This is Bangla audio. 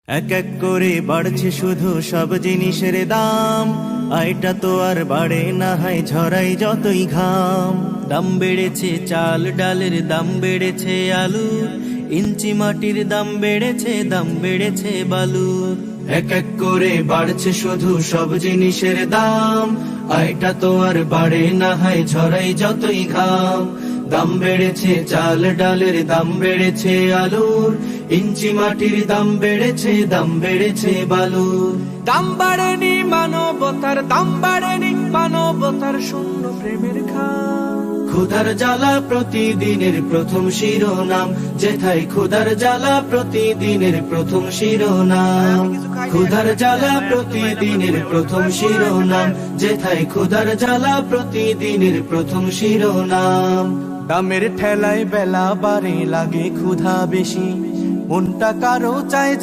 এক এক করে বাড়ছে শুধু সব জিনিসের দাম, আয়টা তো আর বাড়ে না, হয় ঝরাই যতই ঘাম। দাম বেড়েছে চাল ডালের, দাম বেড়েছে আলু, ইঞ্চি মাটির দাম বেড়েছে, দাম বেড়েছে বালুর। এক এক করে বাড়ছে শুধু সব জিনিসের দাম, আয়টা তো আর বাড়ে না, হয় ঝরাই যতই ঘাম। দাম বেড়েছে চাল ডালের, দাম বেড়েছে আলুর, ইঞ্চি মাটির দাম বেড়েছে, দাম বেড়েছে বালুর। দাম বাড়েনি মানবতার, দাম বাড়েনি মানবতার, শূন্য প্রেমের খাম। ক্ষুধার জ্বালা প্রতিদিনের প্রথম শিরোনাম, যেথায় ক্ষুধার জ্বালা প্রতিদিনের প্রথম শিরোনাম। ক্ষুধার জ্বালা প্রতিদিনের প্রথম শিরোনাম, যেথায় ক্ষুধার জ্বালা প্রতিদিনের প্রথম শিরোনাম। দামের ঠেলায় বেলা বাড়ে, লাগে ক্ষুধা বেশি, মনটা কারো চায় যে